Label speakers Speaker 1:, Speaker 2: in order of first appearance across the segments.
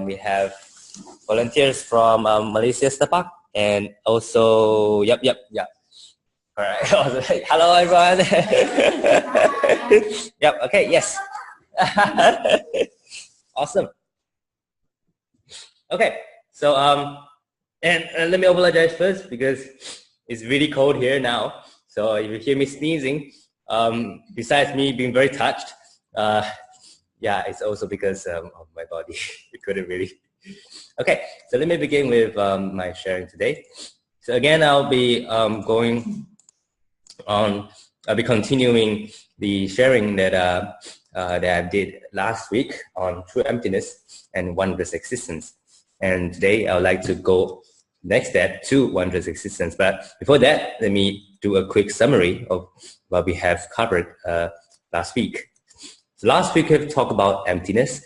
Speaker 1: We have volunteers from Malaysia Setapak, and also, yep. All right. Hello, everyone. Yep. Okay. Yes. Awesome. Okay. So and let me apologize first because it's really cold here now. So if you hear me sneezing, besides me being very touched, yeah, it's also because of my body. It couldn't really. Okay. So let me begin with my sharing today. So again, I'll be I'll be continuing the sharing that that I did last week on true emptiness and wondrous existence. And today I would like to go next step to wondrous existence. But before that, let me do a quick summary of what we have covered last week. So last week we've talked about emptiness,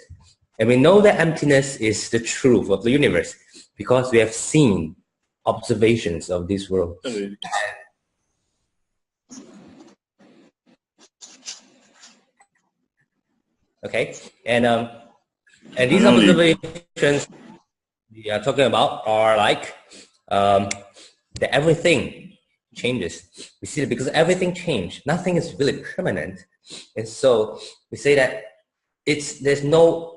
Speaker 1: and we know that emptiness is the truth of the universe because we have seen observations of this world. Okay, and these observations we are talking about are like that everything changes. We see that because everything changed, nothing is really permanent, and so we say that there's no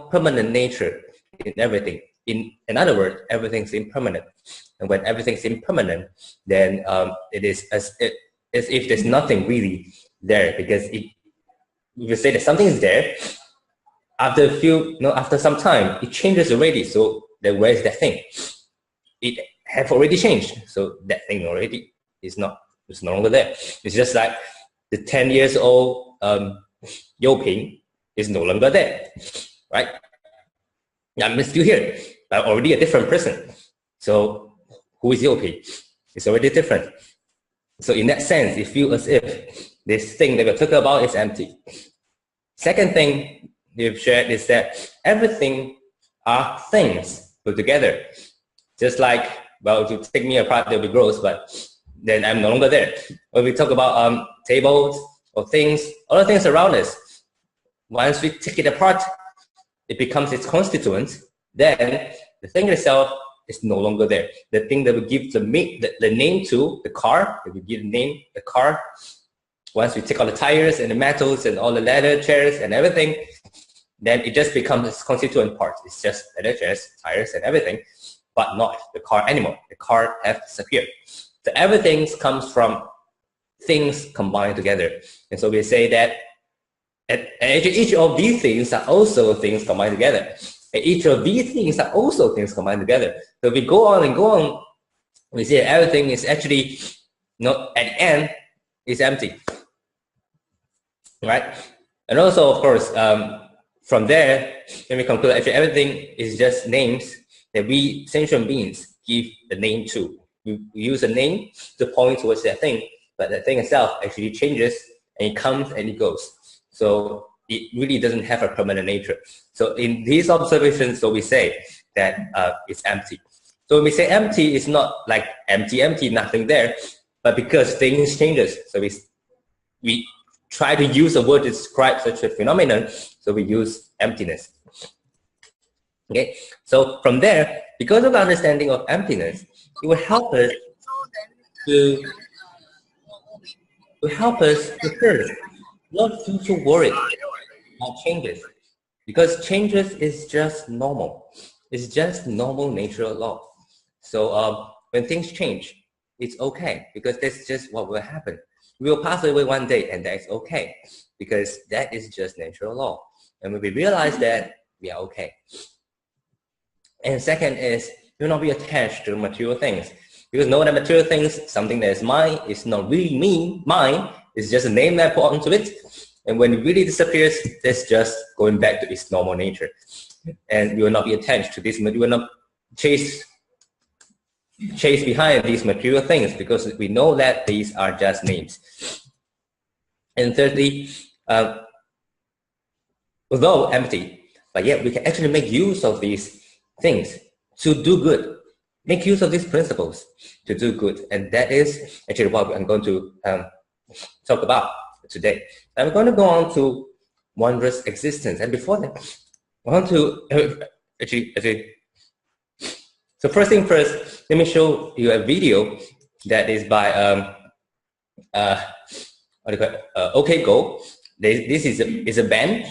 Speaker 1: permanent nature in everything. In other words, everything's impermanent, and when everything's impermanent, then it is as if there's nothing really there, because if you say that something is there, after some time, it changes already. So then where is that thing? It have already changed. So that thing already is no longer there. It's just like the 10 years old Ping is no longer there, right? I'm still here, but already a different person. So who is Ping? It's already different. So in that sense, it feels as if this thing that we're talking about is empty. Second thing we've shared is that everything are things put together. Just like, well, to take me apart, they'll be gross, but then I'm no longer there. When we talk about tables or things, other things around us, once we take it apart, it becomes its constituent, then the thing itself is no longer there. The thing that we give the name to, the car, that we give the name, the car, once we take all the tires and the metals and all the leather chairs and everything, then it just becomes its constituent parts. It's just leather chairs, tires, and everything, but not the car anymore. The car has disappeared. So everything comes from things combined together. And so we say that each of these things are also things combined together. And each of these things are also things combined together. So we go on and go on, we see everything is actually, at the end, is empty. Right? And also, of course, from there, when we conclude actually everything is just names that we sentient beings give the name to. We use a name to point towards that thing, but that thing itself actually changes, and it comes and it goes. So it really doesn't have a permanent nature. So in these observations, so we say that it's empty. So when we say empty, it's not like empty, nothing there, but because things changes. So we try to use a word to describe such a phenomenon, so we use emptiness. Okay, so from there, because of the understanding of emptiness, it will help us to first not to worry about changes, because changes is just normal. It's just normal natural law. So when things change, it's okay, because that's just what will happen. We will pass away one day, and that's okay, because that is just natural law. And when we realize that, we are okay. And second is, do not be attached to material things, because know that material things, something that is mine, is not really mine. It's just a name that I put onto it. And when it really disappears, it's just going back to its normal nature. And we will not be attached to this. We will not chase behind these material things, because we know that these are just names. And thirdly, although empty, but yet we can actually make use of these things to do good. Make use of these principles to do good. And that is actually what I'm going to talk about today. I'm going to go on to wondrous existence. And before that, I want to actually. So first thing first, let me show you a video that is by what do you call it? OK Go. This is a band,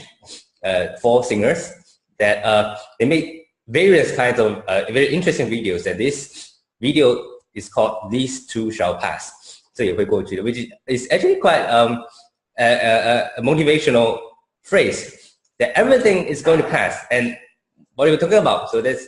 Speaker 1: 4 singers that they make various kinds of very interesting videos. And this video is called "These Two Shall Pass." So you will go to which is actually quite a motivational phrase that everything is going to pass. And what are we talking about? So that's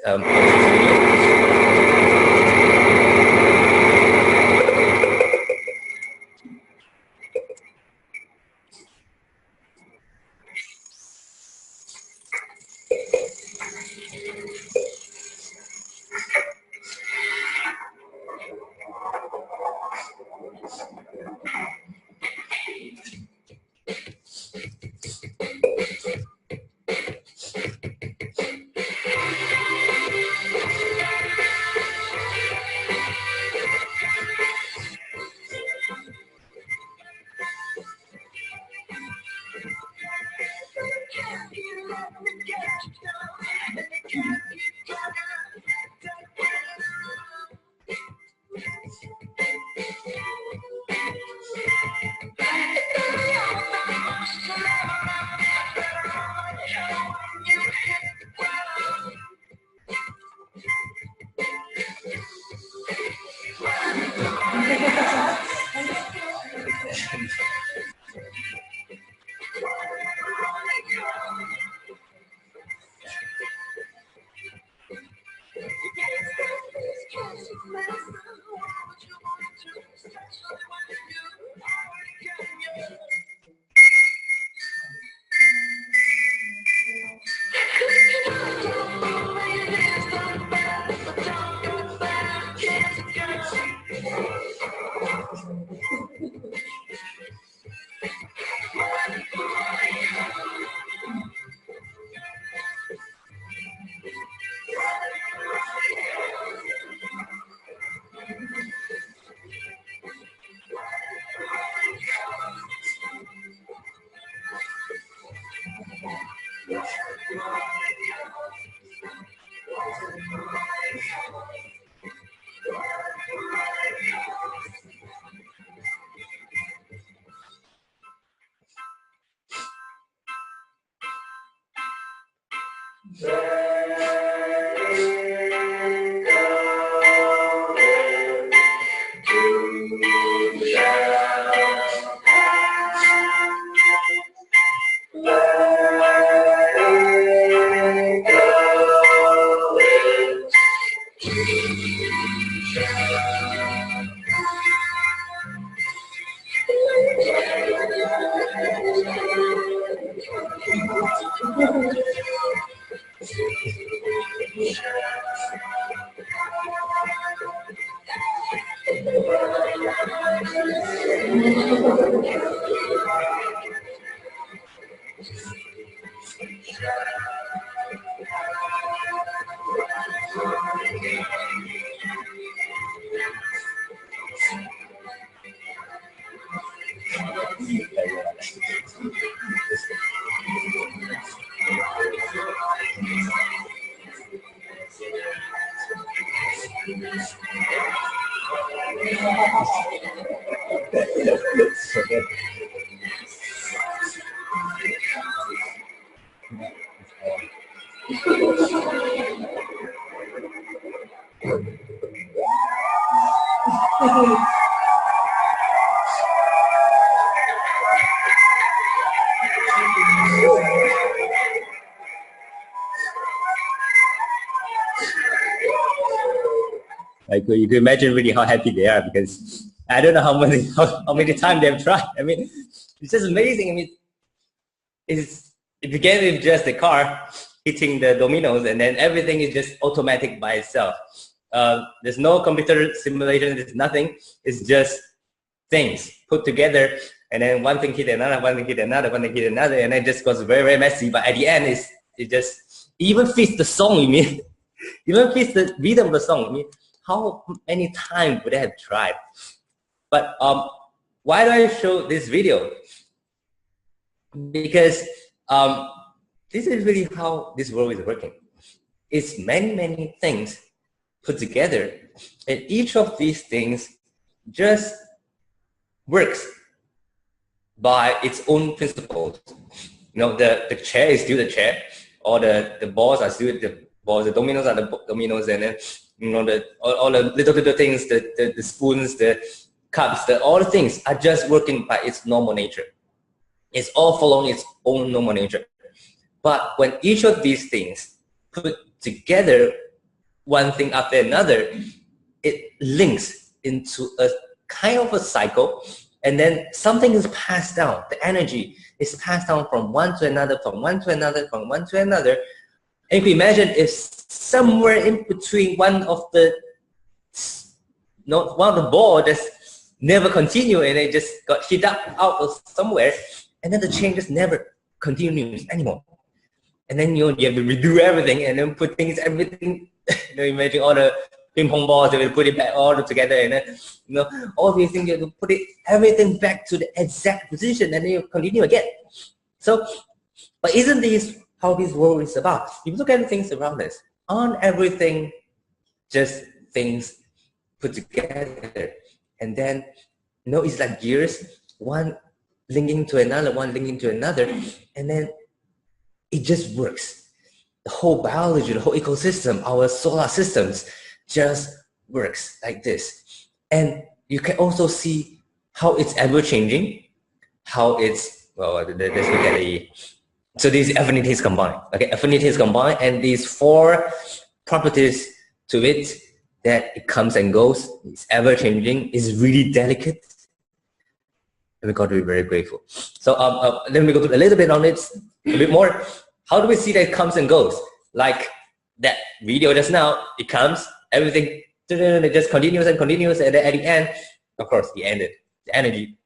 Speaker 1: like you can imagine really how happy they are, because I don't know how many times they've tried. I mean, it's just amazing. I mean, it began with just the car hitting the dominoes, and then everything is just automatic by itself. There's no computer simulation. There's nothing. It's just things put together, and then one thing hit another, one thing hit another, one thing hit another, and it just goes very, very messy. But at the end, it just even fits the song. You mean even fits the rhythm of the song. I mean, how many times would I have tried? But why do I show this video? Because this is really how this world is working. It's many, many things put together, and each of these things just works by its own principles. The chair is still the chair, or the balls are still the balls, the dominoes are the dominoes, and then all the little things, the spoons, the cups, all the things are just working by its normal nature. It's all following its own normal nature. But when each of these things put together, one thing after another, it links into a kind of a cycle, and then something is passed down. The energy is passed down from one to another, from one to another, from one to another. And you can imagine if somewhere in between one of the ball just never continue, and it just got hit out of somewhere, and then the chain just never continues anymore. And then you have to redo everything and then put everything. Imagine all the ping pong balls, they will put it back all together, and then all these things, you have to put everything back to the exact position, and then you continue again. So, but isn't this how this world is about? If you look at the things around us, aren't everything just things put together? And then it's like gears, one linking to another, one linking to another, and then it just works. The whole biology, the whole ecosystem, our solar systems just works like this. And you can also see how it's ever changing, how it's, let's look at so these affinities combined. Okay, affinities combined, and these 4 properties to it, that it comes and goes, it's ever changing, it's really delicate. And we got to be very grateful. So let me go to a little bit on it, a bit more. How do we see that it comes and goes? Like that video just now, it comes, everything, it just continues and continues, and then at the end, of course, it ended. The energy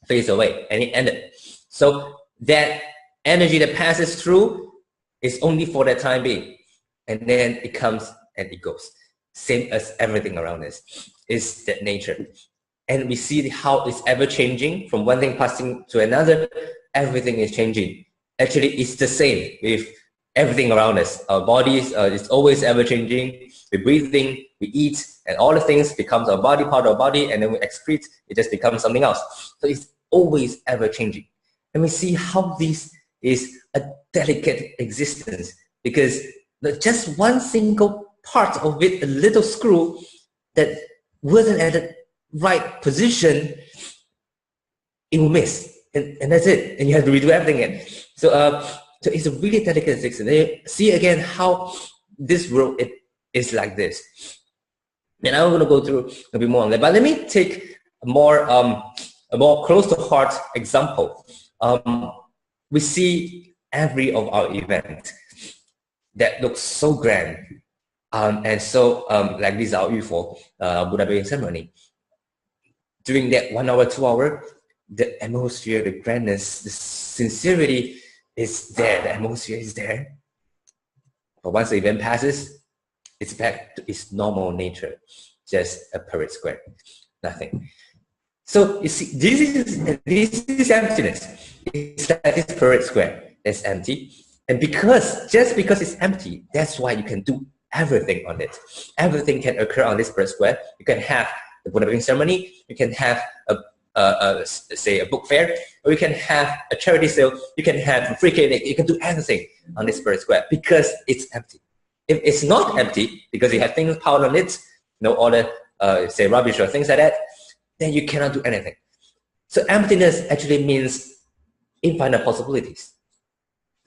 Speaker 1: fades away, and it ended. So that energy that passes through is only for that time being, and then it comes and it goes. Same as everything around us. It's that nature. And we see how it's ever changing from one thing passing to another. Everything is changing. Actually, it's the same with everything around us. Our bodies is always ever changing. We're breathing, we eat, and all the things becomes our body, part of our body, and then we excrete, it just becomes something else. So it's always ever changing. And we see how this is a delicate existence, because just one single part of it, a little screw that wasn't at the right position, it will miss. And that's it. And you have to redo everything again. So it's a really delicate system. You see again how this world is like this. And I'm going to go through a bit more on that. But let me take a more close to heart example. We see every of our events that looks so grand, and so like this our UFO Buddha building ceremony. During that 1 hour, 2 hour, the atmosphere, the grandness, the sincerity is there. The atmosphere is there. But once the event passes, it's back to its normal nature, just a parade square, nothing. So you see, this is emptiness. It's like this parade square that's empty, and just because it's empty, that's why you can do everything on it. Everything can occur on this parade square. You can have the Buddha building ceremony. You can have say a book fair, or you can have a charity sale. You can have a free clinic. You can do everything on this parade square because it's empty. If it's not empty, because you have things piled on it, all the say rubbish or things like that, then you cannot do anything. So emptiness actually means infinite possibilities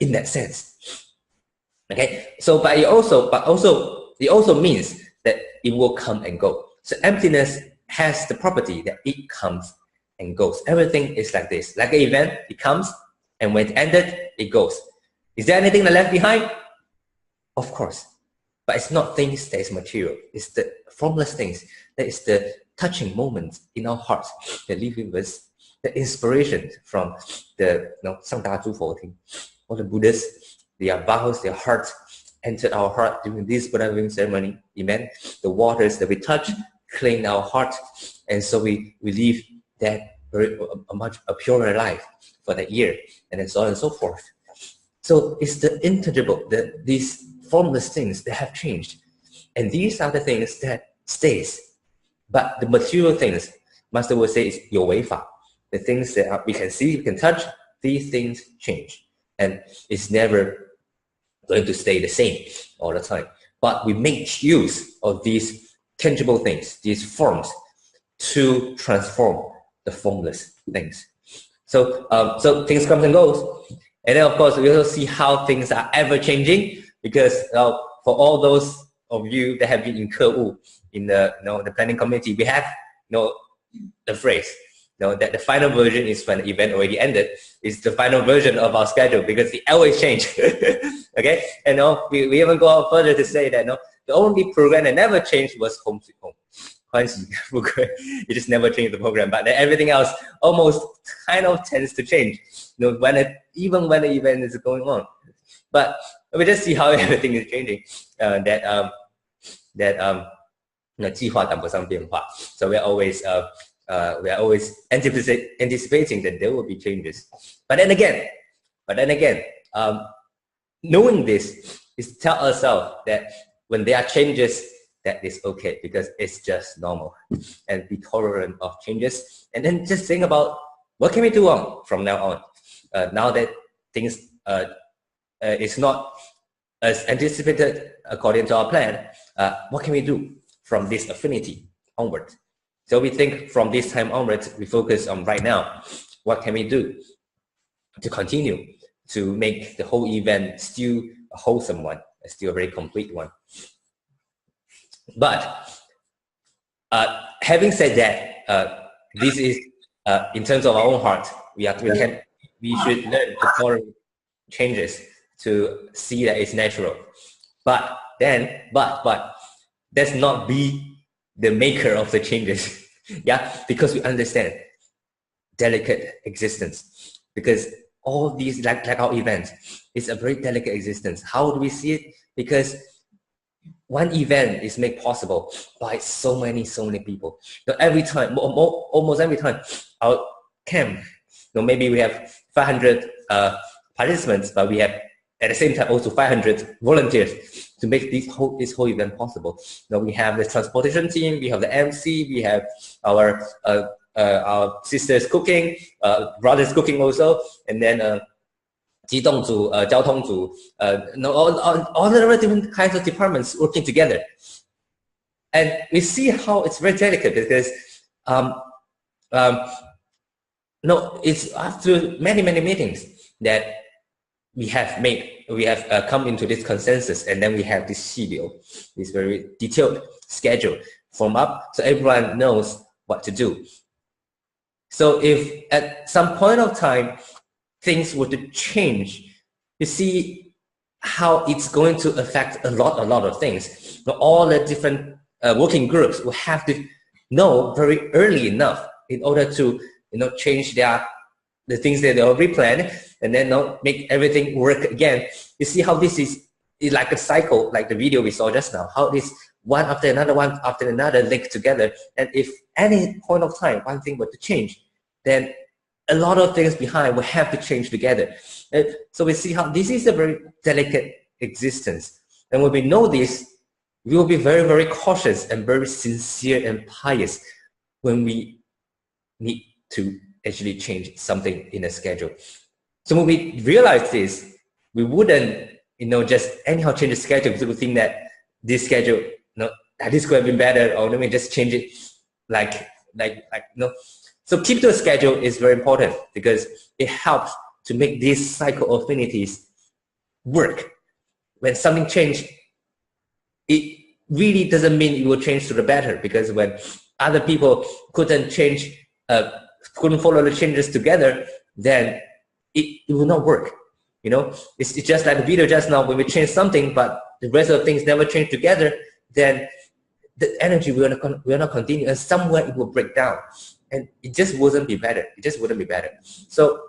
Speaker 1: in that sense. Okay. So but it also means that it will come and go. So emptiness has the property that it comes and goes. Everything is like this. Like an event, it comes, and when it ended, it goes. Is there anything left behind? Of course. But it's not things that is material. It's the formless things. That is the touching moments in our hearts that live with us. The inspiration from the all the Buddhists, their vows, their hearts entered our heart during this Buddha building ceremony event. The waters that we touch clean our heart, and so we live that a much purer life for that year, and then so on and so forth. So it's the intangible, these formless things that have changed. And these are the things that stays. But the material things, Master will say, is 有为法. The things that we can see, we can touch, these things change. And it's never going to stay the same all the time. But we make use of these tangible things, these forms, to transform the formless things. So, so things comes and goes. And then, of course, we also see how things are ever changing, because for all those of you that have been in 课务, in the the planning committee, we have the phrase that the final version is when the event already ended. It's the final version of our schedule, because it always change. Okay, and we even go out further to say that the only program that never changed was Home Sweet Home. You just never change the program, but everything else almost kind of tends to change. Even when the event is going on. But we just see how everything is changing. So we're always anticipating that there will be changes. But then again, knowing this is tell ourselves that when there are changes, that is okay, because it's just normal, and be tolerant of changes. And then just think about what can we do from now on. Now that things is not as anticipated according to our plan, what can we do from this affinity onward? So we think from this time onwards, we focus on right now. What can we do to continue to make the whole event still a wholesome one, still a very complete one? But having said that, this is in terms of our own heart, we should learn to tolerate changes, to see that it's natural. But let's not be the maker of the changes. Yeah, because we understand delicate existence. Because all these, like our events, it's a very delicate existence. How do we see it? Because one event is made possible by so many people. Every time, almost every time, our camp, maybe we have 500 participants, but we have at the same time also 500 volunteers to make this whole event possible. We have the transportation team, we have the MC, we have our sisters cooking, brothers cooking also, and then 机动组, 交通组, all the different kinds of departments working together. And we see how it's very delicate, because it's after many meetings that we have come into this consensus, and then we have this schedule, this very detailed schedule formed up, so everyone knows what to do. So if at some point of time things were to change, you see how it's going to affect a lot of things. All the different working groups will have to know very early enough in order to change the things that they already planned, and then make everything work again. You see how this is like a cycle, like the video we saw just now, how this one after another link together. And if any point of time one thing were to change, then a lot of things behind will have to change together. And so we see how this is a very delicate existence. And when we know this, we will be very cautious and very sincere and pious when we need to actually change something in a schedule. So when we realize this, we wouldn't just anyhow change the schedule, because we think that this schedule, that this could have been better, or let me just change it like. So keep to a schedule is very important, because it helps to make these cycle of affinities work. When something changes, it really doesn't mean it will change to the better, because when other people couldn't follow the changes together, then it will not work. It's just like the video just now, when we change something, but the rest of the things never change together, then the energy will not continue, and somewhere it will break down. And it just wouldn't be better. So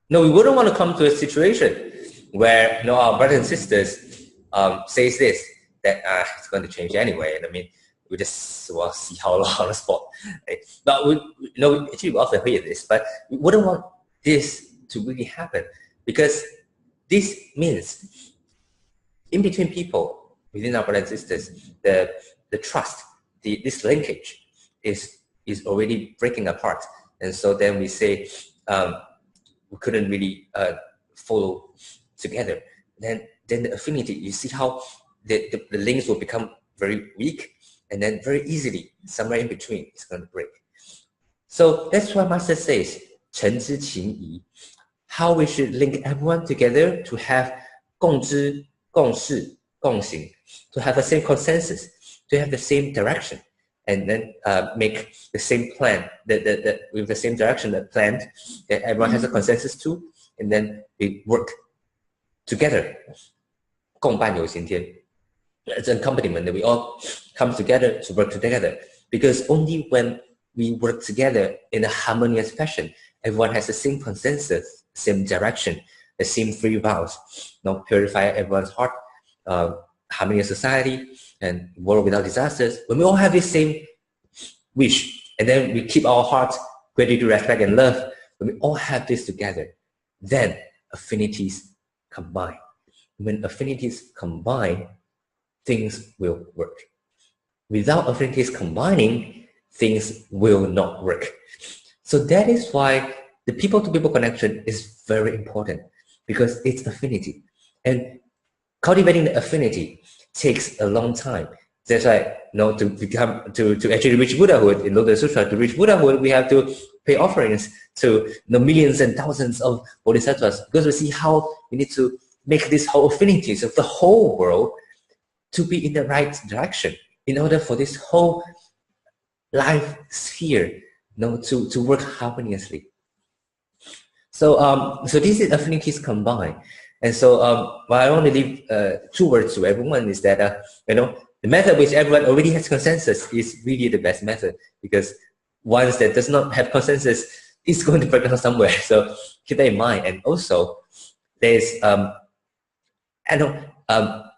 Speaker 1: we wouldn't want to come to a situation where our brothers and sisters says this, that it's going to change anyway. And I mean, we just see how long on the spot. Right? But we often hear this, but we wouldn't want this to really happen, because this means in between people, within our brothers and sisters, the trust, this linkage is already breaking apart. And so then we say we couldn't really follow together. Then the affinity, you see how the links will become very weak, and then very easily, somewhere in between, it's going to break. So that's why Master says, 诚知情谊, how we should link everyone together to have 共知、共事、共行, to have the same consensus, to have the same direction, and then make the same plan, with the same direction, the plan that everyone has a consensus to, and then we work together. 共伴有情天. It's an accompaniment that we all come together to work together, because only when we work together in a harmonious fashion, everyone has the same consensus, same direction, the same three vows. Purify everyone's heart, harmonious society, and world without disasters. When we all have the same wish, and then we keep our hearts ready to respect and love, when we all have this together, then affinities combine. When affinities combine, things will work. Without affinities combining, things will not work. So that is why the people-to-people connection is very important, because it's affinity. And cultivating the affinity takes a long time. That's why, to actually reach Buddhahood, in Lotus Sutra, to reach Buddhahood, we have to pay offerings to millions and thousands of bodhisattvas, because we see how we need to make this whole affinities of the whole world to be in the right direction, in order for this whole life sphere to work harmoniously. So this is affinities combined. And so what I want to leave 2 words to everyone is that the method which everyone already has consensus is really the best method, because ones that does not have consensus is going to break down somewhere. So keep that in mind. And also there's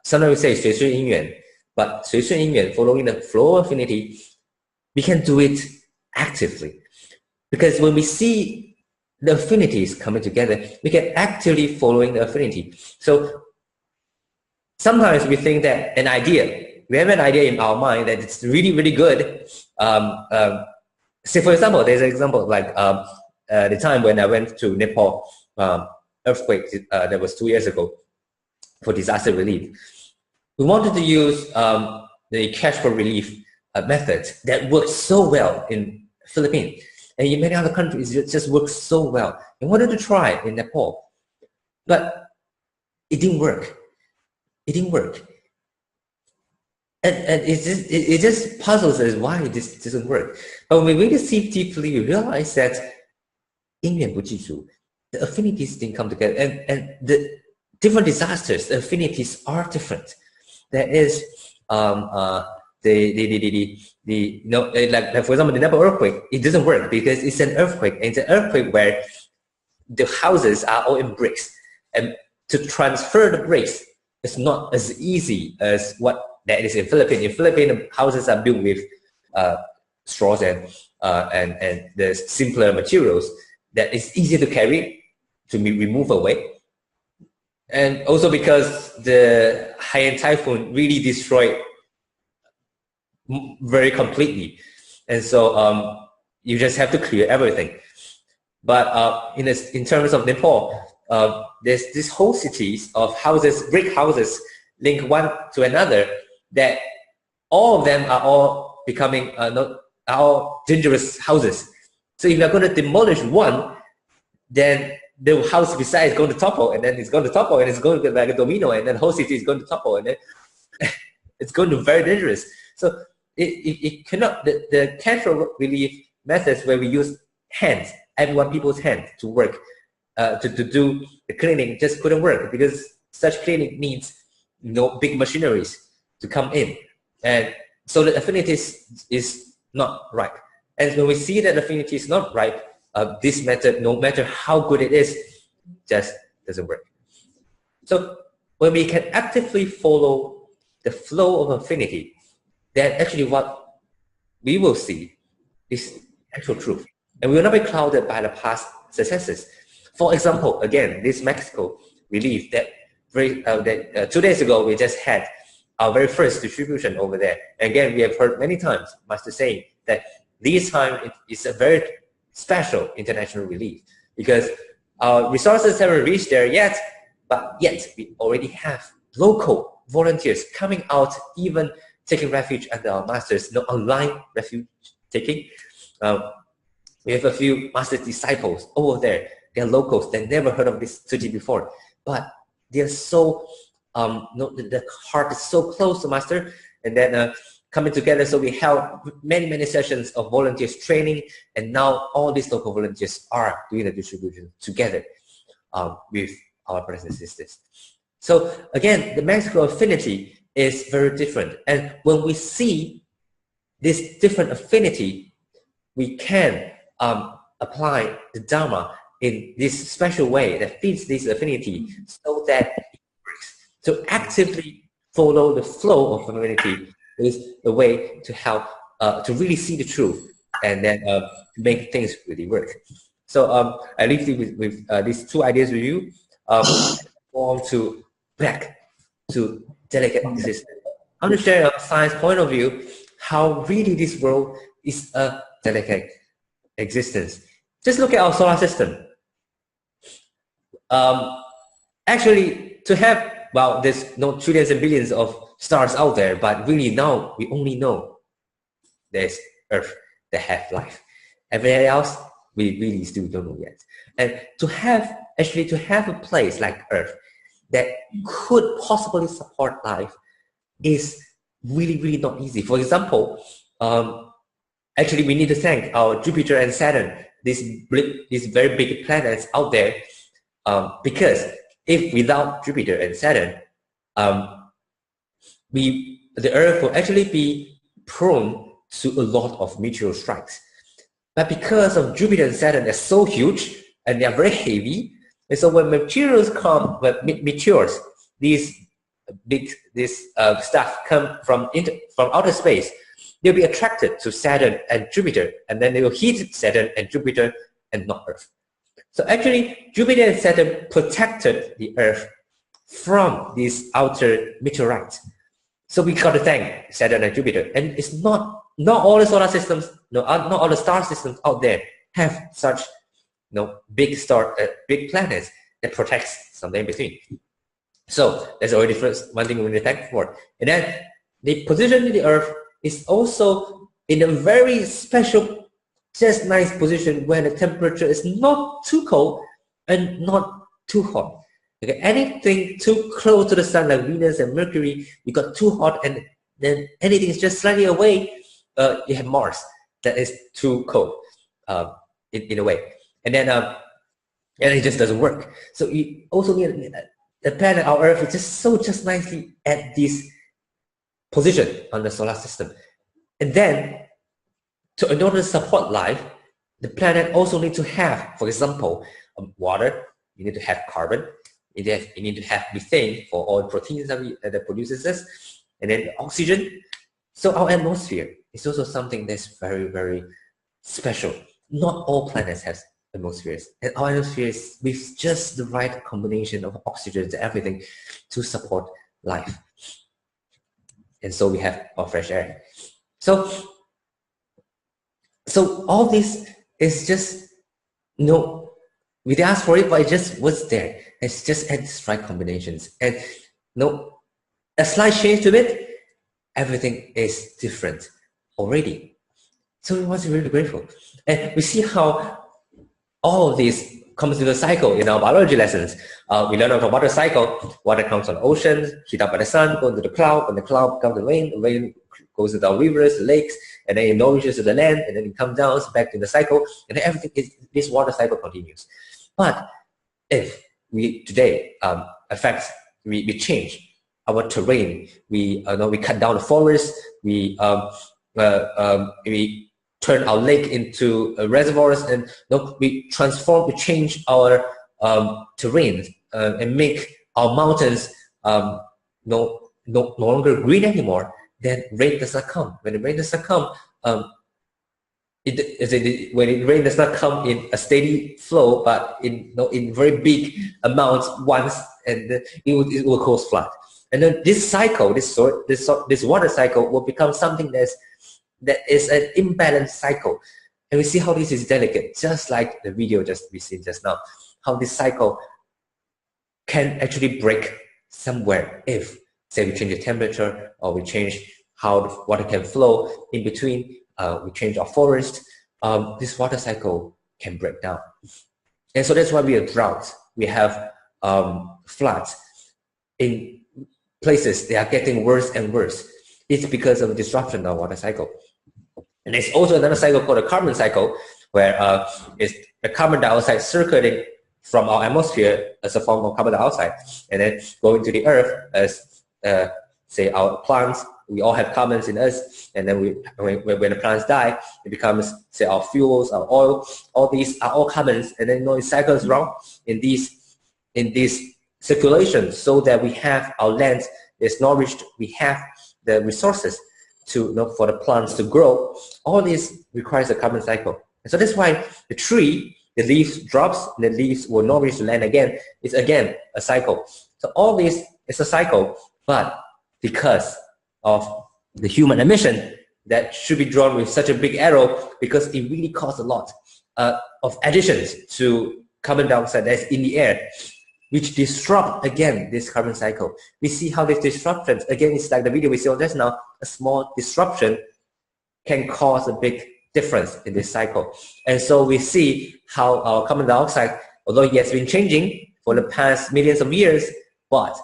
Speaker 1: sometimes we say 随顺因缘, but 随顺因缘, following the flow of affinity, we can do it actively, because when we see the affinities coming together, we can actively following the affinity. So sometimes we think that we have an idea in our mind that it's really, really good. Say for example, there's an example like the time when I went to Nepal, earthquake that was 2 years ago, for disaster relief. We wanted to use the cash for relief method that works so well in Philippines, and in many other countries it just works so well. I wanted to try it in Nepal, but it didn't work. It didn't work. And it just puzzles us why this doesn't work. But when we really see deeply, we realize that 因缘不具足, the affinities didn't come together, and the different disasters, the affinities are different. There is like for example, the Nepal earthquake, it doesn't work because it's an earthquake, and it's an earthquake where the houses are all in bricks, and to transfer the bricks is not as easy as what that is in Philippines. In Philippines, the houses are built with straws and the simpler materials that is easier to carry, to be removed away. And also because the high-end typhoon really destroyed very completely, and so you just have to clear everything. But in terms of Nepal, there's this whole cities of houses, brick houses, linked one to another, that all of them are all becoming all dangerous houses. So if you're going to demolish one, then the house beside is going to topple, and then it's going to topple, and it's going to be like a domino, and then the whole city is going to topple, and then it's going to be very dangerous. So it cannot, the cash relief methods where we use hands, people's hands to work, to do the cleaning, just couldn't work, because such cleaning needs big machineries to come in, and so the affinity is not right. And when we see that affinity is not right, this method, no matter how good it is, just doesn't work. So when we can actively follow the flow of affinity, then actually what we will see is actual truth, and we will not be clouded by the past successes. For example, again, this Mexico relief that 2 days ago we just had our very first distribution over there. Again, we have heard many times Master saying that this time it is a very special international relief because our resources haven't reached there yet, but yet we already have local volunteers coming out, even taking refuge under our masters, no online refuge taking. We have a few master disciples over there. They're locals. They never heard of this city before, but they're so the heart is so close to master, and then coming together. So we held many sessions of volunteers training, and now all these local volunteers are doing the distribution together with our brothers and sisters. So again, the Mexico affinity is very different, and when we see this different affinity, we can apply the Dharma in this special way that fits this affinity so that it works. So actively follow the flow of affinity is a way to help to really see the truth and then make things really work. So I leave you with these two ideas with you. To back to delicate existence. I want to share a science point of view how really this world is a delicate existence. Just look at our solar system. Actually, to have, well, there's no trillions and billions of stars out there, but really now we only know there's Earth that have life. Everything else, we really still don't know yet. And to have a place like Earth that could possibly support life is really not easy. For example, actually we need to thank our Jupiter and Saturn, these very big planets out there, because if without Jupiter and Saturn, the Earth will actually be prone to a lot of meteor strikes. But because of Jupiter and Saturn, they're so huge and they're very heavy, and so when meteors come, this stuff come from outer space, they'll be attracted to Saturn and Jupiter, and then they will hit Saturn and Jupiter and not Earth. So actually, Jupiter and Saturn protected the Earth from these outer meteorites. So we got to thank Saturn and Jupiter. And it's not all the solar systems, not all the star systems out there have such big planets that protects something in between. So that's already first one thing we need to thank for. And then the position of the Earth is also in a very special, just nice position where the temperature is not too cold and not too hot. Okay, anything too close to the sun like Venus and Mercury, you got too hot, and then anything is just slightly away, you have Mars that is too cold in a way. And then it just doesn't work. So you also need the planet, our Earth, is just nicely at this position on the solar system. And then, in order to support life, the planet also needs to have, for example, water. You need to have carbon. You need to have methane for all proteins that produces this, and then oxygen. So our atmosphere is also something that's very special. Not all planets have atmospheres, and our atmosphere is with just the right combination of oxygen and everything to support life. And so we have our fresh air. So all this is just we didn't ask for it, but it just was there. It's just at the right combinations, and a slight change to it, everything is different already. So we was really grateful, and we see how all of this comes to the cycle in our biology lessons. We learn about water cycle. Water comes from the oceans, heat up by the sun, goes into the cloud, and the cloud comes to the rain goes into the rivers, the lakes, and then it nourishes the land, and then it comes down back to the cycle, and then everything this water cycle continues. But if we today we change our terrain, we cut down the forest, we turn our lake into reservoirs, and we change our terrain and make our mountains no longer green anymore, then rain does not come. When the rain does not come, when it rain does not come in a steady flow, but in very big amounts once, and it will cause flood. And then this cycle, this water cycle will become something that is an imbalanced cycle. And we see how this is delicate, just like the video we seen just now, how this cycle can actually break somewhere if, say, we change the temperature, or we change how the water can flow in between, we change our forest, this water cycle can break down. And so that's why we have droughts. We have floods in places. They are getting worse and worse. It's because of the disruption of water cycle. And there's also another cycle called the carbon cycle, where it's the carbon dioxide circulating from our atmosphere as a form of carbon dioxide, and then going to the earth as, say, our plants. We all have carbons in us, and then when the plants die, it becomes, say, our fuels, our oil. All these are all carbons, and then it cycles around in these circulations, so that we have our land is nourished. We have the resources to for the plants to grow. All this requires a carbon cycle, and so that's why the tree, the leaves drops, and the leaves will nourish the land again. It's again a cycle. So all this is a cycle, but because of the human emission that should be drawn with such a big arrow, because it really caused a lot of additions to carbon dioxide that's in the air, which disrupt again this carbon cycle. We see how this disruption, again, it's like the video we saw just now, a small disruption can cause a big difference in this cycle. And so we see how our carbon dioxide, although it has been changing for the past millions of years, but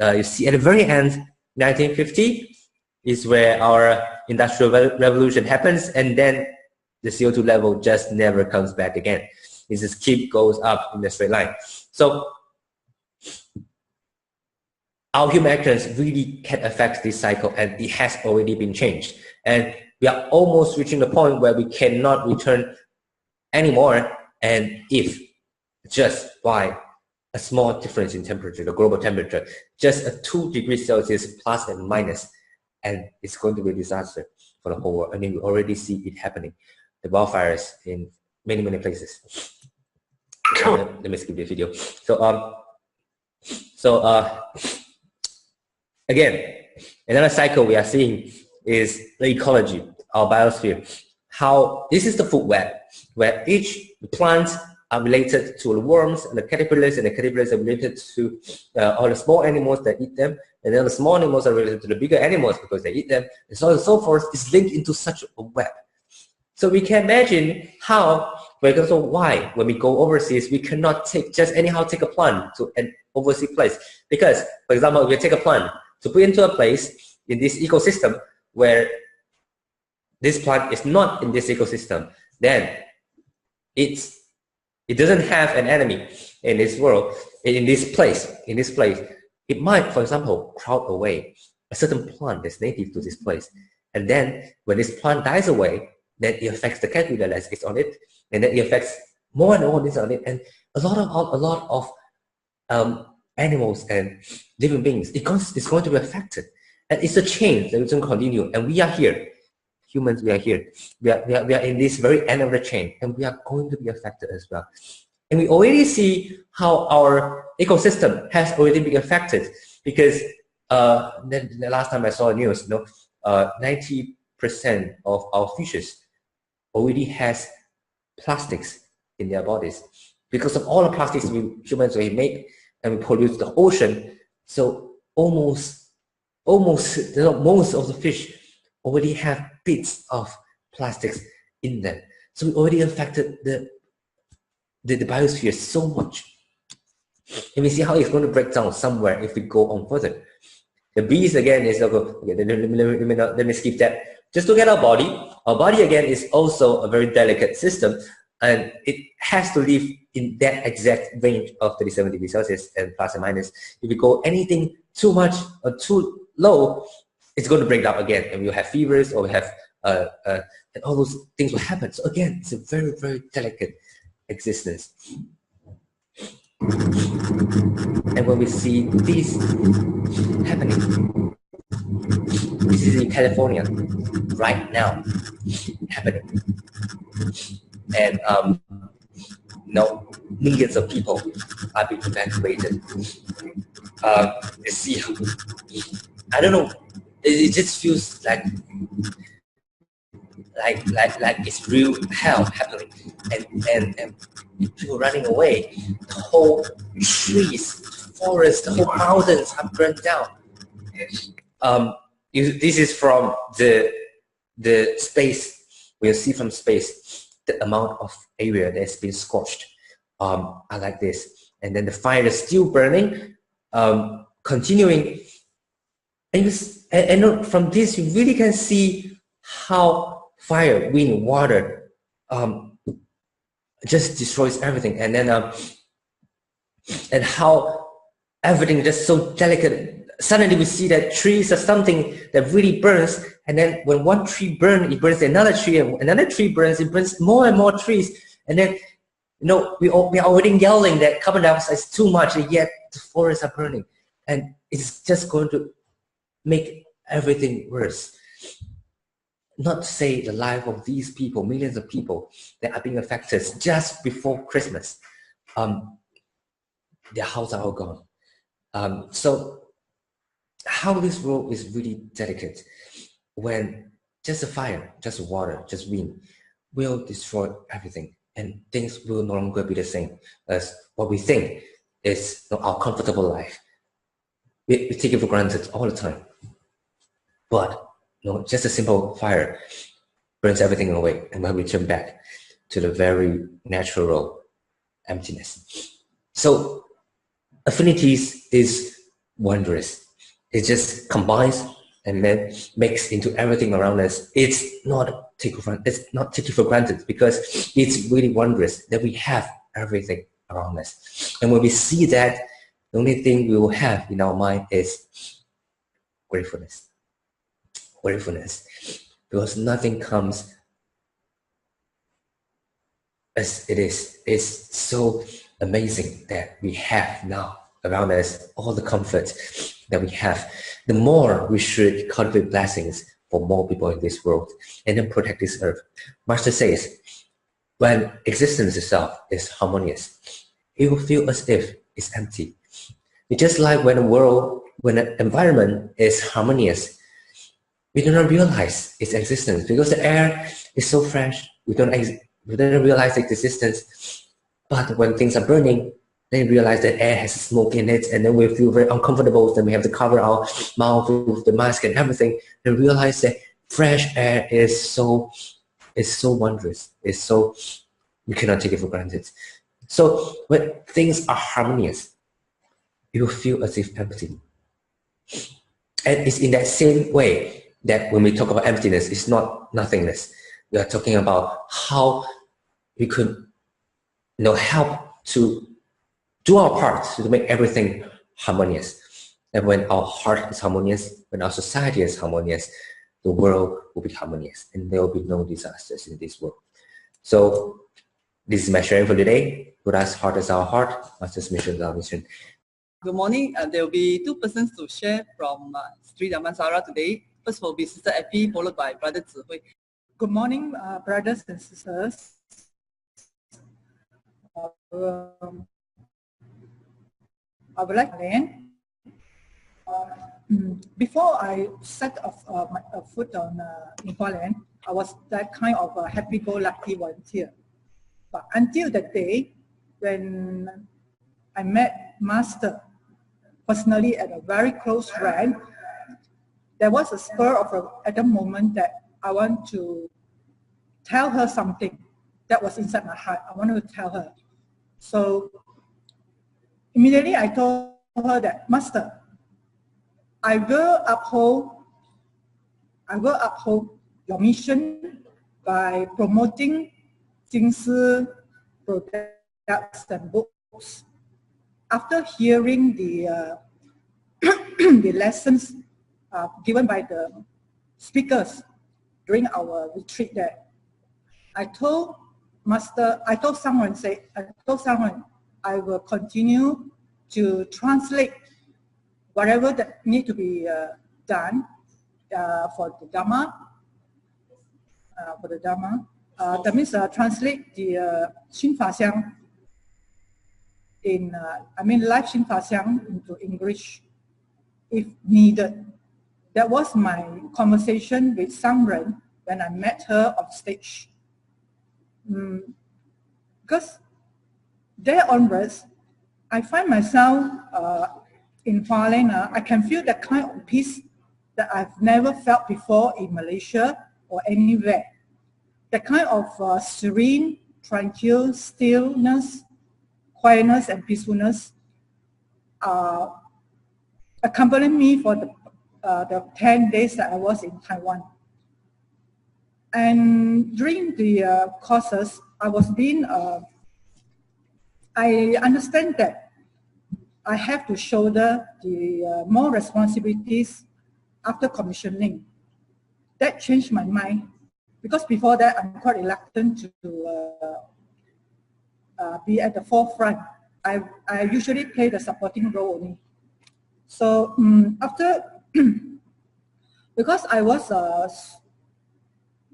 Speaker 1: you see at the very end, 1950 is where our industrial revolution happens, and then the CO2 level just never comes back again. It just goes up in a straight line. So our human actions really can affect this cycle, and it has already been changed. And we are almost reaching the point where we cannot return anymore, and if just by a small difference in temperature, the global temperature, just a 2 degrees Celsius plus and minus, and it's going to be a disaster for the whole world. I mean, we already see it happening, the wildfires in many, many places. Let me skip the video. Again, another cycle we are seeing is the ecology, our biosphere. How this is the food web, where each plant are related to the worms and the caterpillars are related to all the small animals that eat them, and then the small animals are related to the bigger animals because they eat them, and so on and so forth. Is linked into such a web. So we can imagine how, why when we go overseas, we cannot just anyhow take a plant to an overseas place. Because, for example, if we take a plant to put into a place in this ecosystem where this plant is not in this ecosystem, then it doesn't have an enemy in this world, in this place. It might, for example, crowd away a certain plant that's native to this place. And then when this plant dies away, then it affects the caterpillar that is on it, and then it affects more and more things on it, and a lot of animals and living beings. It's going to be affected, and it's a chain that will continue. And we are here, humans. We are here. We are in this very end of the chain, and we are going to be affected as well. And we already see how our ecosystem has already been affected, because the last time I saw the news, 90% of our fishes already has plastics in their bodies because of all the plastics humans make, and we pollute the ocean. So almost most of the fish already have bits of plastics in them. So we already affected the biosphere so much. And we see how it's going to break down somewhere if we go on further. The bees again is okay, let me skip that. Just look at our body. Our body again is also a very delicate system, and it has to live in that exact range of 37 degrees Celsius and plus and minus. If we go anything too much or too low, it's going to break down again, and we'll have fevers, or we have and all those things will happen. So again, it's a very, very delicate existence. And when we see this happening, this is in California right now happening. and millions of people are being evacuated. See, I don't know. It just feels like it's real hell happening, and people running away. The whole trees, forests, the whole mountains are burned down. This is from the space. We'll see from space the amount of area that's been scorched are like this, and then the fire is still burning, continuing. And from this, you really can see how fire, wind, water just destroys everything, and then and how everything is just so delicate. Suddenly we see that trees are something that really burns, and then when one tree burns, it burns another tree, and another tree burns, it burns more and more trees, and then we are already yelling that carbon dioxide is too much, and yet the forests are burning, and it's just going to make everything worse. Not to say the life of these people, millions of people that are being affected just before Christmas. Their houses are all gone. So how this world is really delicate when just a fire, just water, just wind will destroy everything, and things will no longer be the same as what we think is our comfortable life. We take it for granted all the time. But just a simple fire burns everything away, and when we turn back to the very natural emptiness. So affinities is wondrous. It just combines and then makes into everything around us. It's not taken for granted because it's really wondrous that we have everything around us. And when we see that, the only thing we will have in our mind is gratefulness. Gratefulness, because nothing comes as it is. It's so amazing that we have now around us all the comfort that we have. The more we should cultivate blessings for more people in this world and then protect this earth. Master says, when existence itself is harmonious, it will feel as if it's empty. It's just like when an environment is harmonious, we do not realize its existence because the air is so fresh. We don't realize its existence. But when things are burning, then we realize that air has smoke in it, and then we feel very uncomfortable. Then we have to cover our mouth with the mask and everything. And realize that fresh air is so wondrous. It's so, we cannot take it for granted. So when things are harmonious, you will feel as if empty. And it's in that same way that when we talk about emptiness, it's not nothingness. We are talking about how we could help to do our part to make everything harmonious. And when our heart is harmonious, when our society is harmonious, the world will be harmonious and there will be no disasters in this world. So this is my sharing for today. Buddha's heart is our heart, Master's mission is our mission.
Speaker 2: Good morning. There will be two persons to share from Sri Dhammasara today. First will be Sister Effie, followed by Brother Zihui.
Speaker 3: Good morning, brothers and sisters. I would like to learn. Before I set off my foot in Poland, I was that kind of a happy-go-lucky volunteer. But until the day when I met Master personally at a very close rank, there was a spur of at the moment that I want to tell her something that was inside my heart. I wanted to tell her. So immediately I told her that, Master, I will uphold your mission by promoting Jing products and books. After hearing the the lessons given by the speakers during our retreat there, I told someone I will continue to translate whatever that need to be done for the Dhamma, that means translate the Xin Fa Xiang in, live Xin Fa Xiang into English if needed. That was my conversation with Zhang when I met her on stage. Because there onwards, I find myself in Hualien, I can feel that kind of peace that I've never felt before in Malaysia or anywhere. The kind of serene, tranquil, stillness, quietness, and peacefulness accompanied me for the 10 days that I was in Taiwan. And during the courses, I was being, I understand that I have to shoulder the more responsibilities after commissioning. That changed my mind, because before that I'm quite reluctant to be at the forefront. I usually play the supporting role only. So after, because I was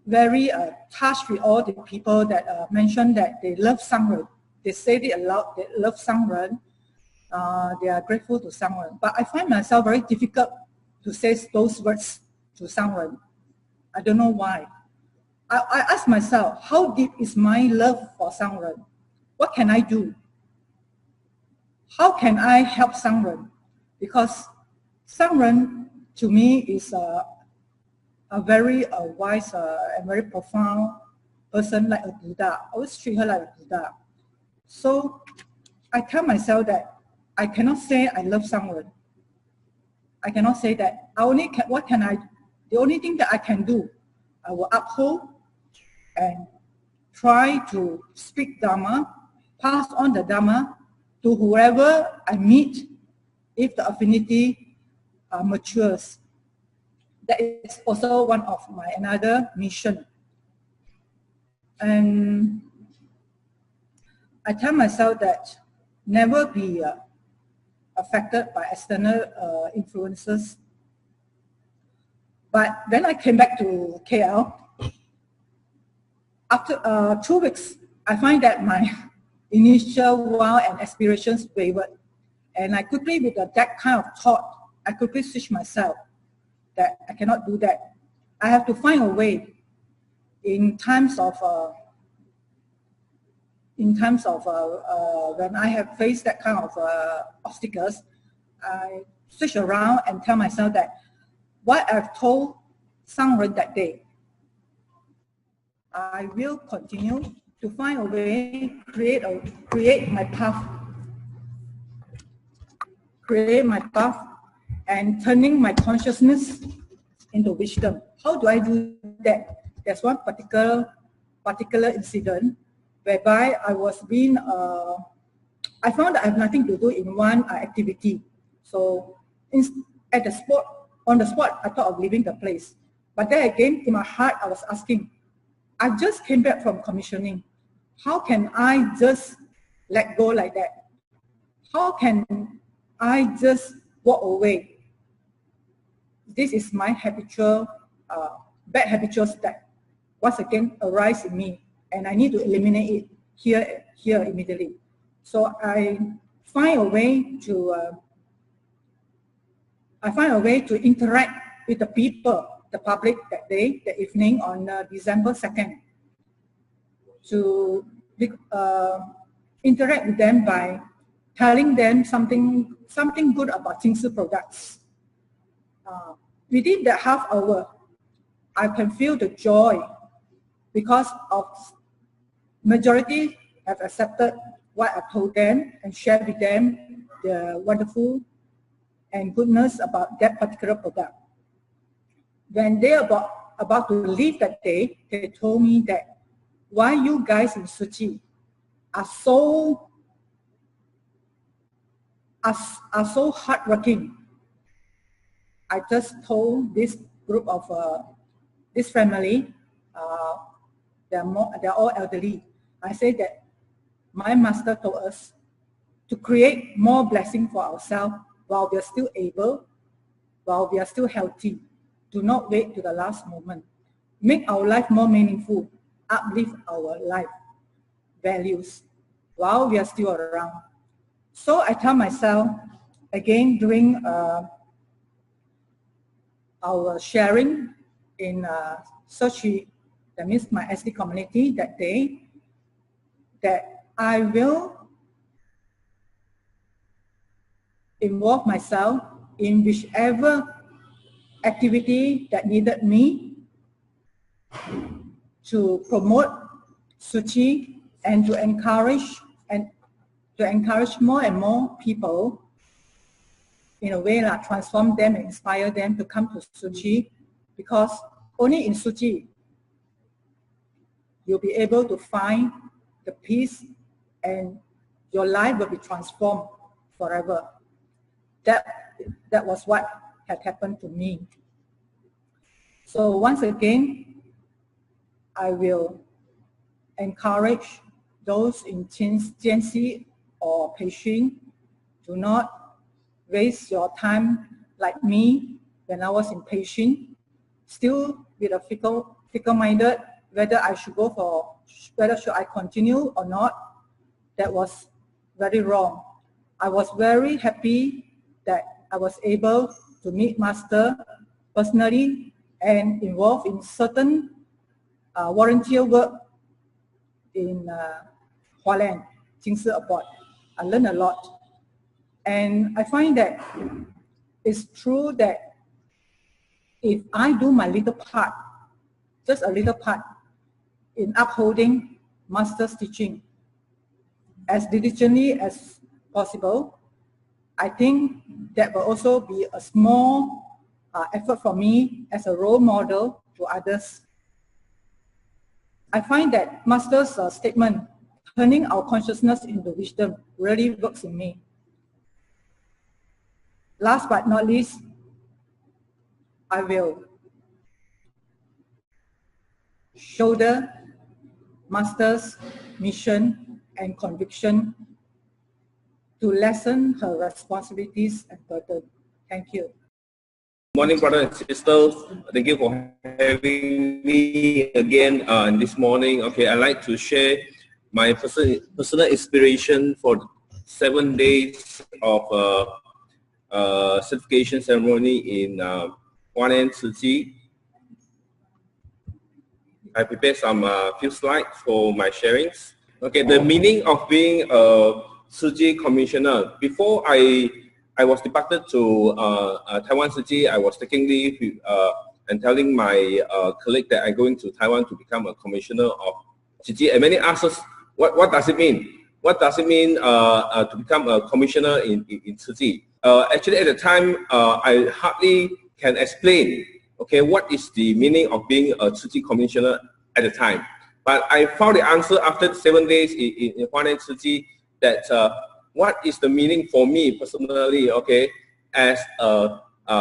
Speaker 3: very touched with all the people that mentioned that they love Zhang. They said it aloud, they love Zhang. They are grateful to Zhang. But I find myself very difficult to say those words to Zhang. I don't know why. I ask myself, how deep is my love for Zhang? What can I do? How can I help Zhang? Because Zhang to me is a very wise and very profound person, like a Buddha. I always treat her like a Buddha. So I tell myself that I cannot say I love Zhang. I cannot say that. What can I? The only thing that I can do, I will uphold and try to speak Dharma, pass on the Dharma to whoever I meet if the affinity matures. That is also one of my another mission. And I tell myself that never be affected by external influences. But when I came back to KL, after 2 weeks, I find that my initial wow and aspirations wavered. And I quickly, with that kind of thought, I quickly switched myself that I cannot do that. I have to find a way in times of when I have faced that kind of obstacles. I switch around and tell myself that what I've told Zhang that day, I will continue to find a way, create my path, and turning my consciousness into wisdom. How do I do that? There's one particular incident whereby I was being, I found that I have nothing to do in one activity. So on the spot, I thought of leaving the place. But then again, in my heart, I was asking, I just came back from commissioning. How can I just let go like that? How can I just walk away? This is my habitual, bad habituals that once again arise in me, and I need to eliminate it here immediately. So I find a way to interact with the people, the public that day, the evening on December 2nd, to interact with them by telling them something good about Jing products. Within that half hour, I can feel the joy because of majority have accepted what I told them and shared with them the wonderful and goodness about that particular product. When they about to leave that day, they told me that why you guys in Suchi are so hardworking. I just told this group of this family, they're all elderly. I said that my master told us to create more blessing for ourselves while we are still able, while we are still healthy. Do not wait to the last moment. Make our life more meaningful. uplift our life values while we are still around. So I tell myself, again, during our sharing in Sochi, that means my SD community that day, that I will involve myself in whichever activity that needed me to promote Tzu Chi and to encourage more and more people, in a way, like transform them and inspire them to come to Tzu Chi, because only in Tzu Chi you'll be able to find the peace and your life will be transformed forever. That was what had happened to me. So once again, I will encourage those in Jianxi or Peishing, do not waste your time like me when I was in Peishing, still with a fickle-minded, whether I should go for, whether should I continue or not. That was very wrong. I was very happy that I was able to meet Master personally and involved in certain volunteer work in Hualien, Jing abroad. I learned a lot. And I find that it's true that if I do my little part, just a little part, in upholding Master's teaching as diligently as possible, I think that will also be a small effort for me as a role model to others. I find that Master's statement, turning our consciousness into wisdom, really works in me. Last but not least, I will shoulder Master's mission and conviction to lessen her responsibilities and burden. Thank you.
Speaker 4: Morning, brothers and sisters. Thank you for having me again this morning. Okay, I'd like to share my personal inspiration for 7 days of certification ceremony in Hualien Tzu Chi. I prepared some few slides for my sharings. Okay, the meaning of being a Tzu Chi commissioner. Before I was departed to Taiwan Tzu Chi, I was taking leave and telling my colleague that I'm going to Taiwan to become a commissioner of Tzu Chi. And many asked us, what does it mean? What does it mean to become a commissioner in Tzu Chi? Actually, at the time, I hardly can explain, okay, what is the meaning of being a Tzu Chi commissioner at the time. But I found the answer after 7 days in Hualien Tzu Chi, that what is the meaning for me personally, okay, as a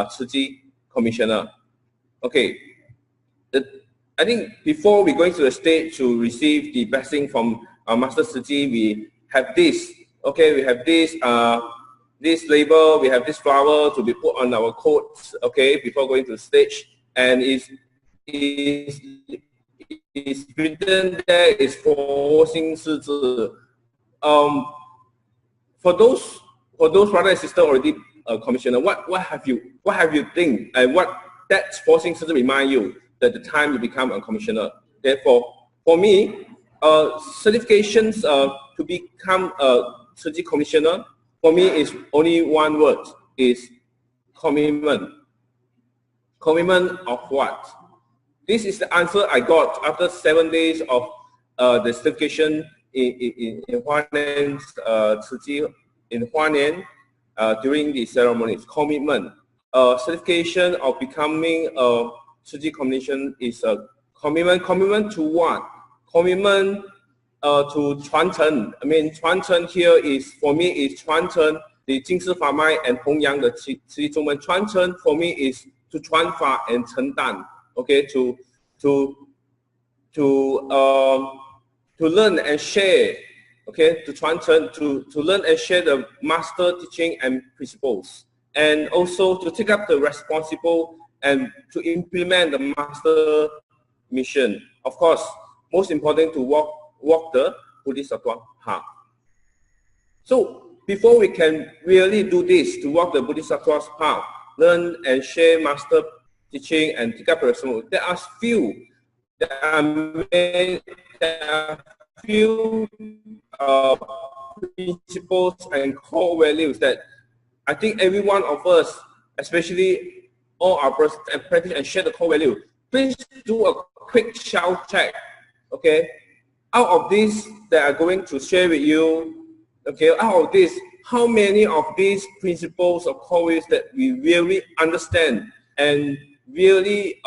Speaker 4: Tzu Chi commissioner. Okay, I think before we going to the stage to receive the blessing from Master Tzu Chi, we have this, okay, we have this this label, we have this flower to be put on our coats, okay, before going to the stage, and it's written there is for Xing Si Zhi. For those brothers and sisters already commissioner, what have you think, and what that forcing system remind you that the time you become a commissioner? Therefore, for me, certifications to become a Tzu Chi commissioner, for me is only one word, is commitment. Commitment of what? This is the answer I got after 7 days of the certification in Hualien Tzu Chi in Hualien during the ceremonies. Commitment. Certification of becoming a Tzu Chi commission is a commitment. Commitment to what? Commitment to 传承. I mean, 传承 here is, for me, is 传承 the 经师法脉 and 弘扬的慈济宗门. 传承 for me is to 传法 and 承担. Okay, to learn and share. Okay, to 传承 to learn and share the master teaching and principles, and also to take up the responsible and to implement the master mission. Of course, most important to walk the Bodhisattva path. So before we can really do this, to walk the Bodhisattva's path, learn and share master teaching and tika personal, there are few principles and core values that I think every one of us, especially all our persons and practice and share the core value. Please do a quick shout check. Okay, out of this that I'm going to share with you, okay, out of this, how many of these principles or core values that we really understand and really,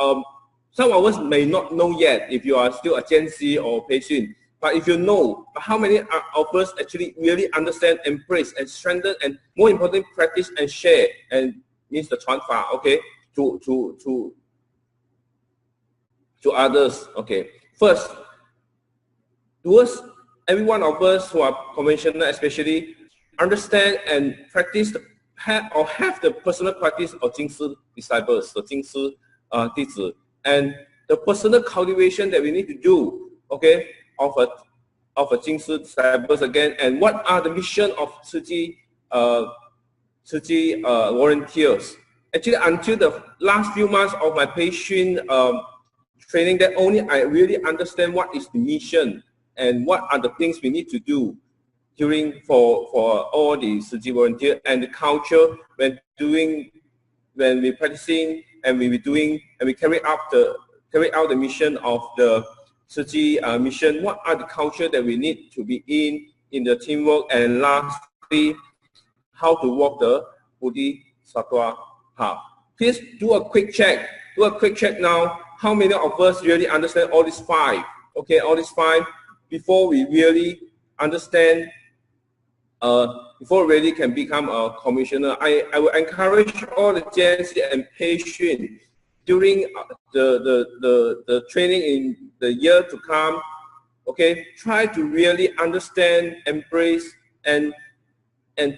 Speaker 4: some of us may not know yet if you are still a Gen Z or patient, but if you know, how many of us actually really understand, embrace, and strengthen, and more important, practice and share, and means the 传法, okay, to others, okay. First, towards every one of us who are conventional, especially, understand and practice have the personal practice of Jing disciples, the Jing 弟子, and the personal cultivation that we need to do, okay, of a Jing disciples again, and what are the mission of Tzu Chi volunteers. Actually, until the last few months of my patient training, that only I really understand what is the mission and what are the things we need to do during for all the Tzu Chi volunteer, and the culture when we're practicing and we carry out the mission of the Tzu Chi mission. What are the culture that we need to be in the teamwork, and lastly, how to walk the Bodhisattva path. Please do a quick check. Do a quick check now. How many of us really understand all these 5? Okay, all these 5 before we really understand. Before we really can become a commissioner, I will encourage all the Gen Z and patient during the training in the year to come. Okay, try to really understand, embrace, and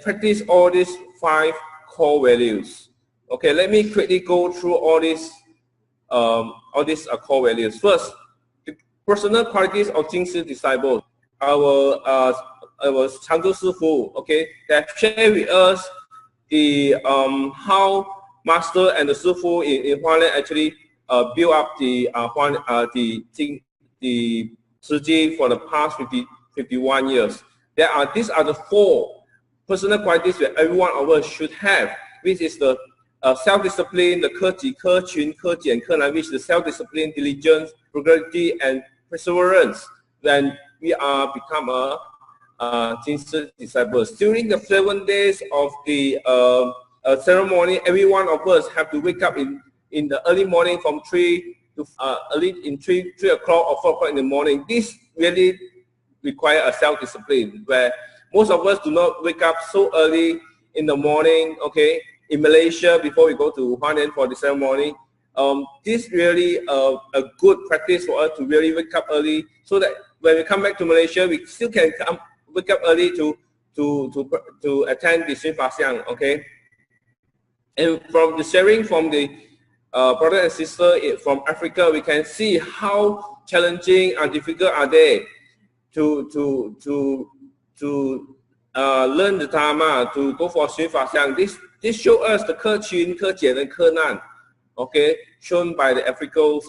Speaker 4: practice all these 5 core values. Okay, let me quickly go through all these core values. First, the personal qualities of Jing disciples. Our Changzhou Sifu, okay, that share with us the how master and the Sifu in Hualien actually build up the Tzu Chi for the past 51 years. These are the 4 personal qualities that every one of us should have, which is the self-discipline, the 克己、克群、克俭、克难, which is the self-discipline, diligence, frugality, and perseverance. When we are become a Jing disciples. During the 7 days of the ceremony, every one of us have to wake up in the early morning from 3 o'clock or 4 o'clock in the morning. This really require a self-discipline, where most of us do not wake up so early in the morning. Okay, in Malaysia, before we go to Hualien for the ceremony, this really a good practice for us to really wake up early, so that when we come back to Malaysia, we still can wake up early to attend the Xun Fa Xiang, okay? And from the sharing from the brother and sister from Africa, we can see how challenging and difficult are they to learn the Dharma, to go for Xun Fa Xiang. This shows us the 克群、克俭 and 克难, okay, shown by the Africa's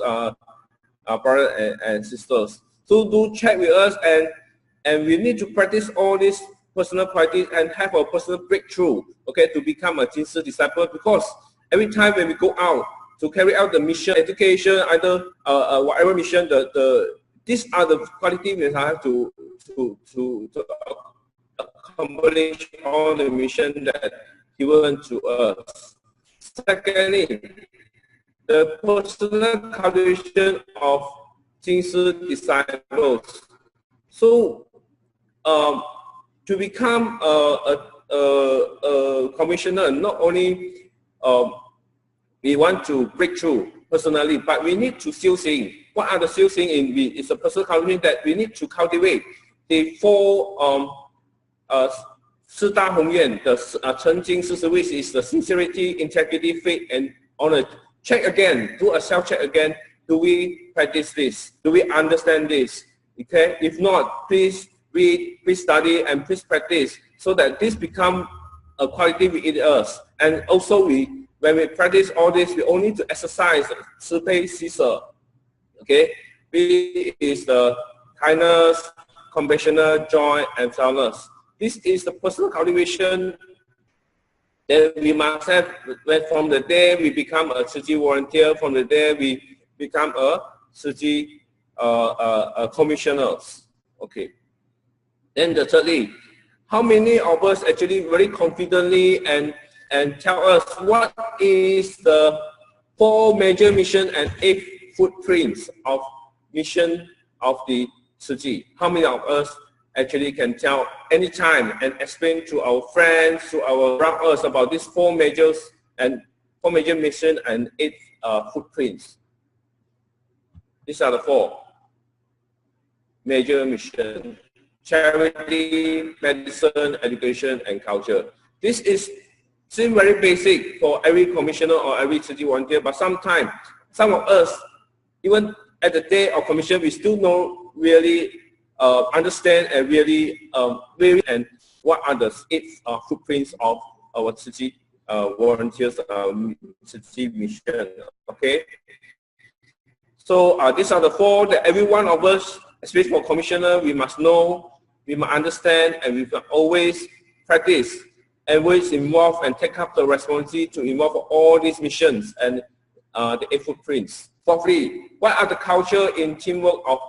Speaker 4: brothers and sisters. So do check with us, and we need to practice all these personal practice and have a personal breakthrough, okay, to become a Jing disciple. Because every time when we go out to carry out the mission, education, either whatever mission, these are the qualities we have to accomplish all the mission that given to us. Secondly, the personal cultivation of Jing disciples. So, to become a commissioner, not only we want to break through personally, but we need to still sing. What are the still sing in? It's a personal cultivation that we need to cultivate. The 4 四大宏愿 the 诚经40 which is the sincerity, integrity, faith, and honor. Check again, do a self check again. do we practice this? Do we understand this? Okay, if not, please read, please study, and please practice so that this become a quality within us. And also when we practice all this, we only need to exercise 慈悲喜舍. Okay, B is the kindness, compassion, joy, and selflessness. This is the personal cultivation that we must have from the day we become a Tzu Chi volunteer, from the day we become a Tzu Chi commissioners. Okay. Then the thirdly, how many of us actually very confidently and tell us what is the 4 major mission and 8 footprints of mission of the Tzu Chi? How many of us actually can tell anytime and explain to our friends, to our around us about these 4 major mission and 8 footprints? These are the 4 major mission: charity, medicine, education, and culture. This seems very basic for every commissioner or every Tzu Chi volunteer, but sometimes some of us, even at the day of commission, we still don't really understand and really and what are the 8 footprints of our Tzu Chi volunteers Tzu Chi mission. Okay, so these are the 4 that every one of us, especially for commissioner, we must know, we must understand, and we must always practice and always involve and take up the responsibility to involve all these missions and the 8 footprints. Fourthly, what are the culture in teamwork of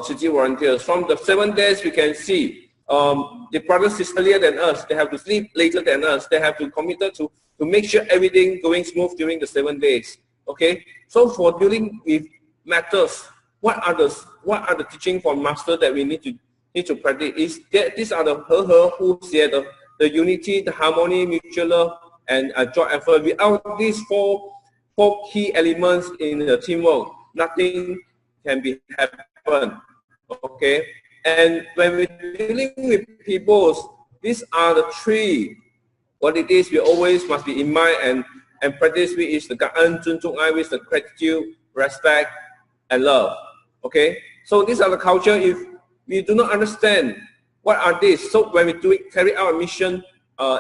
Speaker 4: Tzu Chi volunteers? From the 7 days, we can see the brothers is earlier than us. They have to sleep later than us. They have to commit to make sure everything going smooth during the 7 days. Okay, so for dealing with matters, what are the teaching from master that we need to practice? Is that these are the who say the unity, the harmony, mutual love, and joint effort. Without these four key elements in the teamwork, nothing can be happen. Okay, and when we're dealing with people, these are the 3 qualities we always must be in mind and practice with is the Ga'an, Zun Zung Ai, with the gratitude, respect, and love. Okay, so these are the culture. If we do not understand what are these, so when we carry out a mission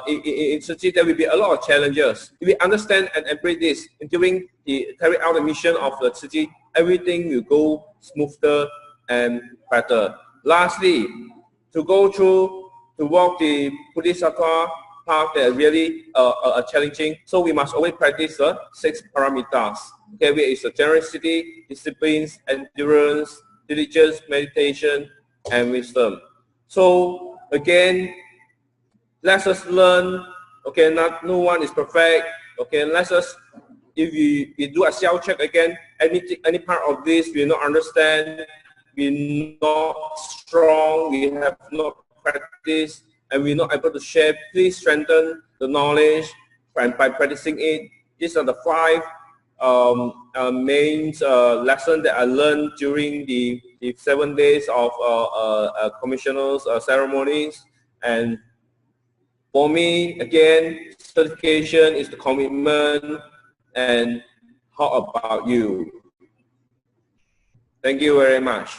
Speaker 4: in Tzu Chi, there will be a lot of challenges. If we understand and embrace this, during the carry out the mission of the Tzu Chi, everything will go smoother and better. Lastly, to walk the Bodhisattva path that really challenging, so we must always practice the 6 paramitas. Okay, which is the generosity, disciplines, endurance, diligence, meditation, and wisdom. So again, let us learn. Okay, no one is perfect. Okay, let us, if we do a self-check again, any part of this we not understand, we're not strong, we have not practiced, and we're not able to share, please strengthen the knowledge by practicing it. These are the 5 main lessons that I learned during the 7 days of commissioners ceremonies. And for me, again, certification is the commitment. And how about you? Thank you very much.